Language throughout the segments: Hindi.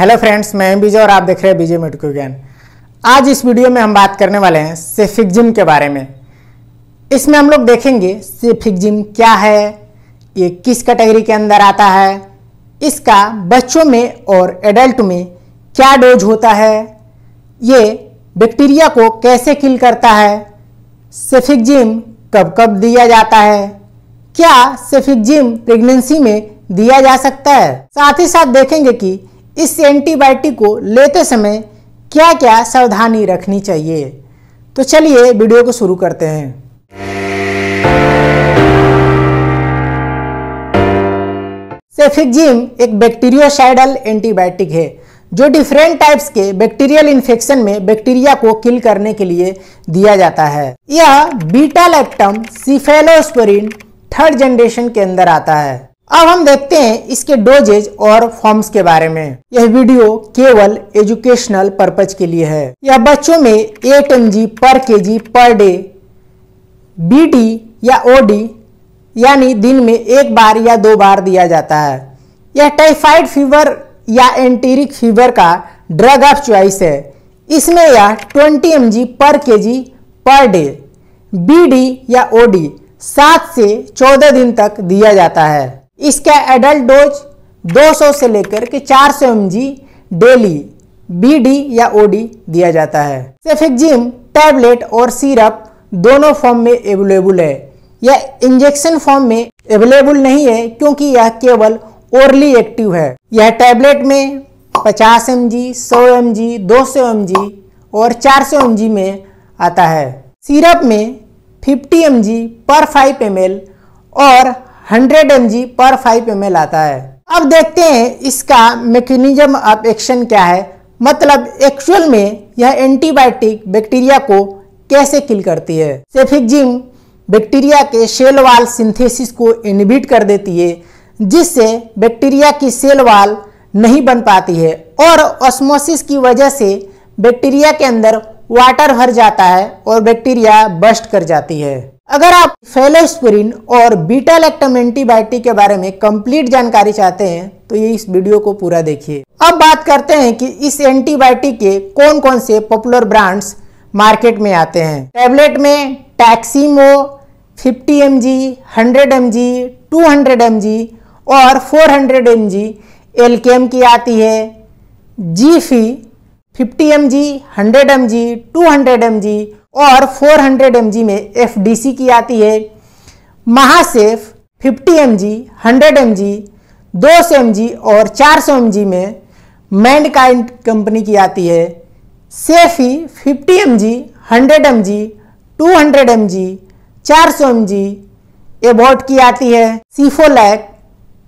हेलो फ्रेंड्स, मैं विजय और आप देख रहे हैं विजय मेडिकल ज्ञान। आज इस वीडियो में हम बात करने वाले हैं सेफिक्जिम के बारे में। इसमें हम लोग देखेंगे सेफिक्जिम क्या है, ये किस कैटेगरी के अंदर आता है, इसका बच्चों में और एडल्ट में क्या डोज होता है, ये बैक्टीरिया को कैसे किल करता है, सेफिक्जिम कब कब दिया जाता है, क्या सेफिक्जिम प्रेगनेंसी में दिया जा सकता है। साथ ही साथ देखेंगे कि इस एंटीबायोटिक को लेते समय क्या क्या सावधानी रखनी चाहिए। तो चलिए वीडियो को शुरू करते हैं। सेफिक्जिम एक बैक्टीरियोसाइडल एंटीबायोटिक है जो डिफरेंट टाइप्स के बैक्टीरियल इन्फेक्शन में बैक्टीरिया को किल करने के लिए दिया जाता है। यह beta lactam cephalosporin third generation के अंदर आता है। अब हम देखते हैं इसके डोजेज और फॉर्म्स के बारे में। यह वीडियो केवल एजुकेशनल पर्पज के लिए है। यह बच्चों में 8 mg पर kg पर डे BD या OD यानी दिन में एक बार या 2 बार दिया जाता है। यह टाइफाइड फीवर या एंटेरिक फीवर का ड्रग ऑफ चॉइस है। इसमें यह 20 mg पर kg पर डे BD या OD 7 से 14 दिन तक दिया जाता है। इसका एडल्ट डोज 200 से लेकर के 400 mg डेली BD या OD दिया जाता है। सेफिक्जिम टैबलेट और सिरप दोनों फॉर्म में अवेलेबल है। यह इंजेक्शन फॉर्म में अवेलेबल नहीं है क्योंकि यह केवल ओरली एक्टिव है। यह टैबलेट में 50 mg, 100 mg, 200 mg और 400 mg में आता है। सिरप में 50 mg पर 5 ml और 100 mg पर 5 ml आता है। अब देखते हैं इसका मैकेनिज्म ऑफ एक्शन क्या है, मतलब एक्चुअल में यह एंटीबायोटिक बैक्टीरिया को कैसे किल करती है। सेफिक्जिम बैक्टीरिया के सेल वाल सिंथेसिस को इनहिबिट कर देती है, जिससे बैक्टीरिया की सेल वाल नहीं बन पाती है और ऑस्मोसिस की वजह से बैक्टीरिया के अंदर वाटर भर जाता है और बैक्टीरिया बस्ट कर जाती है। अगर आप सेफेलोस्पोरिन और बीटा लैक्टम एंटीबायोटिक के बारे में कंप्लीट जानकारी चाहते हैं तो ये इस वीडियो को पूरा देखिए। अब बात करते हैं कि इस एंटीबायोटिक के कौन कौन से पॉपुलर ब्रांड्स मार्केट में आते हैं। टैबलेट में टैक्सीमो 50 mg, 100 mg, 200 mg और 400 mg एल्केम की आती है। जीफी 50 mg, 100 mg, 200 mg और 400 mg में FDC की आती है। महासेफ 50 mg, 100 mg, 200 mg और 400 mg में मैनकाइंड कंपनी की आती है। Saifee 50 mg, 100 mg, 200 mg, 400 mg Abbott की आती है। सीफोलैक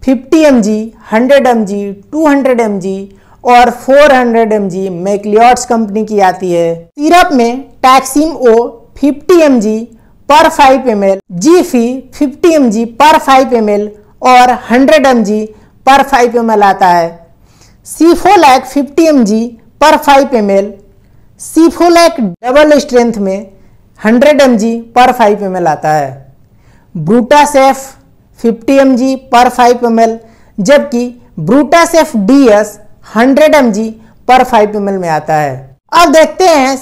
50 mg, 100 mg, 200 mg और 400 mg मैक्लियोड्स कंपनी की आती है। सिरप में टैक्सिम ओ 50 mg पर 5 ml, जीफी 50 mg पर 5 ml और 100 mg पर 5 ml आता है। सीफोलैक 50 mg पर 5 ml, सीफोलैक डबल स्ट्रेंथ में 100 mg पर 5 ml आता है। ब्रूटासेफ 50 mg पर 5 ml, जबकि ब्रूटासेफ DS 100 mg पर 5 ml में आता है। अब देखते हैं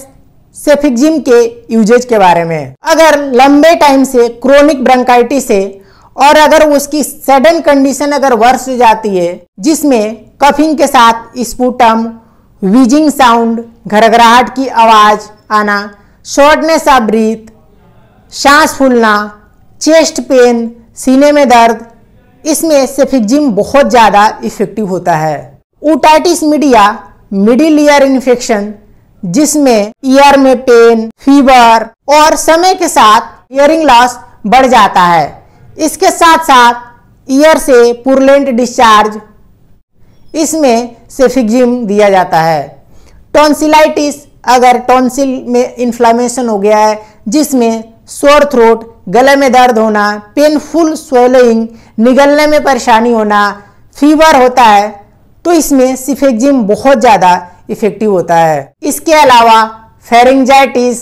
सेफिक्जिम के यूजेज के बारे में। अगर लंबे टाइम से क्रोनिक ब्रोंकाइटिस है और अगर उसकी सडन कंडीशन अगर वर्स हो जाती है, जिसमें कफिंग के साथ स्पूटम, वीजिंग साउंड, घरघराहट की आवाज आना, शॉर्टनेस ऑफ ब्रीथ, सांस फूलना, चेस्ट पेन, सीने में दर्द, इसमें सेफिक्जिम बहुत ज़्यादा इफेक्टिव होता है। Otitis media middle ear infection, जिसमें ईयर में पेन, फीवर और समय के साथ हियरिंग लॉस बढ़ जाता है। इसके साथ साथ ईयर से पुरलेंट डिस्चार्ज, इसमें सेफिक्जिम दिया जाता है। टॉन्सिलाइटिस, अगर टॉन्सिल में इन्फ्लामेशन हो गया है, जिसमें सोर थ्रोट, गले में दर्द होना, पेनफुल स्वेलिंग, निगलने में परेशानी होना, फीवर होता है, तो इसमें सेफिक्जिम बहुत ज़्यादा इफेक्टिव होता है। इसके अलावा फेरिंजाइटिस,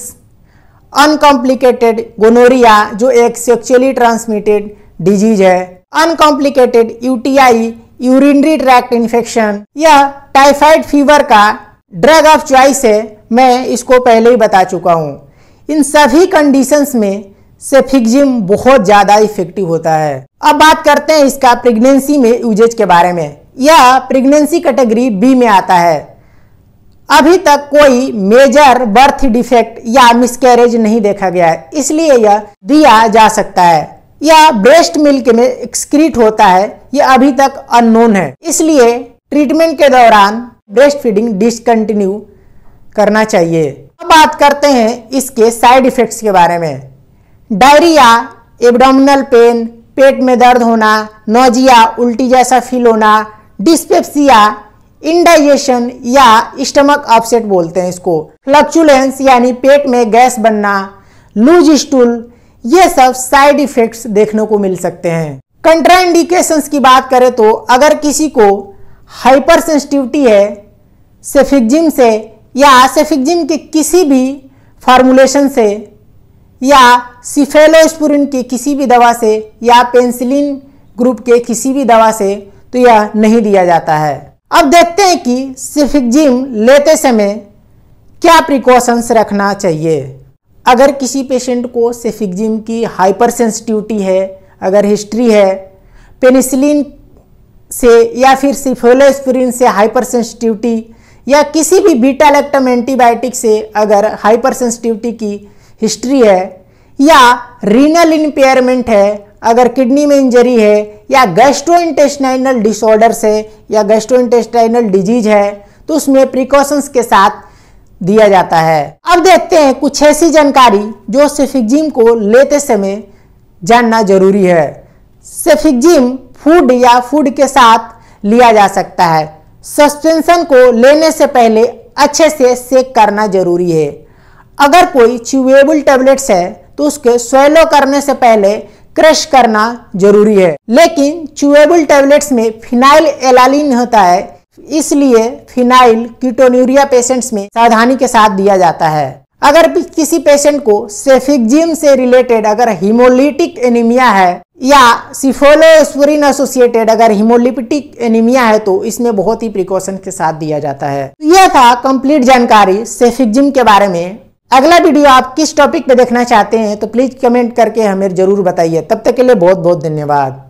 अनकॉम्प्लिकेटेड गोनोरिया जो एक सेक्सुअली ट्रांसमिटेड डिजीज है, uncomplicated UTI urinary tract infection या टाइफाइड फीवर का ड्रग ऑफ चॉइस है, मैं इसको पहले ही बता चुका हूँ। इन सभी कंडीशंस में सेफिक्जिम बहुत ज़्यादा इफेक्टिव होता है। अब बात करते हैं इसका प्रेगनेंसी में यूजेज के बारे में। यह प्रेगनेंसी कैटेगरी बी में आता है। अभी तक कोई मेजर बर्थ डिफेक्ट या मिसकैरेज नहीं देखा गया है, इसलिए यह दिया जा सकता है। यह ब्रेस्ट मिल्क में एक्सक्रीट होता है, यह अभी तक अननोन है, इसलिए ट्रीटमेंट के दौरान ब्रेस्ट फीडिंग डिसकंटिन्यू करना चाहिए। अब बात करते हैं इसके साइड इफेक्ट्स के बारे में। डायरिया, एब्डोमिनल पेन, पेट में दर्द होना, नोजिया, उल्टी जैसा फील होना, डिस्पेप्सिया, इंडाइजेशन या स्टमक अपसेट बोलते हैं इसको, फ्लक्चुलेंस यानी पेट में गैस बनना, लूज स्टूल, ये सब साइड इफेक्ट्स देखने को मिल सकते हैं। कंट्राइंडिकेशंस की बात करें तो अगर किसी को हाइपर सेंसिटिविटी है सेफिक्जिम से या सेफिक्जिम के किसी भी फार्मूलेशन से या सिफेलोस्पुरिन की किसी भी दवा से या पेनिसिलिन ग्रुप के किसी भी दवा से, तो यह नहीं दिया जाता है। अब देखते हैं कि सेफिक्जिम लेते समय क्या प्रिकॉशंस रखना चाहिए। अगर किसी पेशेंट को सेफिक्जिम की हाइपर सेंसिटिविटी है, अगर हिस्ट्री है पेनिसिलिन से या फिर सिफेलोस्पुरिन से हाइपर सेंसिटिविटी या किसी भी बीटा लैक्टम एंटीबायोटिक से अगर हाइपर सेंसिटिविटी की हिस्ट्री है या रीनल इम्पेयरमेंट है, अगर किडनी में इंजरी है या गैस्ट्रोइंटेस्टाइनल डिसऑर्डर्स है या गैस्ट्रोइंटेस्टाइनल डिजीज है, तो उसमें प्रिकॉशंस के साथ दिया जाता है। अब देखते हैं कुछ ऐसी जानकारी जो सेफिक्जिम को लेते समय जानना जरूरी है। सेफिक्जिम फूड या फूड के साथ लिया जा सकता है। सस्पेंशन को लेने से पहले अच्छे से सेक करना जरूरी है। अगर कोई च्यूएबल टैबलेट्स है तो उसके स्वेलो करने से पहले क्रश करना जरूरी है, लेकिन च्यूएबल टैबलेट्स में फिनाइल एलानिन होता है, इसलिए फिनाइल कीटोन्यूरिया पेशेंट्स में सावधानी के साथ दिया जाता है। अगर किसी पेशेंट को सेफिक्जिम से रिलेटेड अगर हीमोलिटिक एनीमिया है या सिफेलोस्पुरिन एसोसिएटेड अगर हीमोलिपिटिक एनीमिया है, तो इसमें बहुत ही प्रिकॉशन के साथ दिया जाता है। यह था कंप्लीट जानकारी सेफिक्जिम के बारे में। अगला वीडियो आप किस टॉपिक पे देखना चाहते हैं तो प्लीज कमेंट करके हमें जरूर बताइए। तब तक के लिए बहुत बहुत धन्यवाद।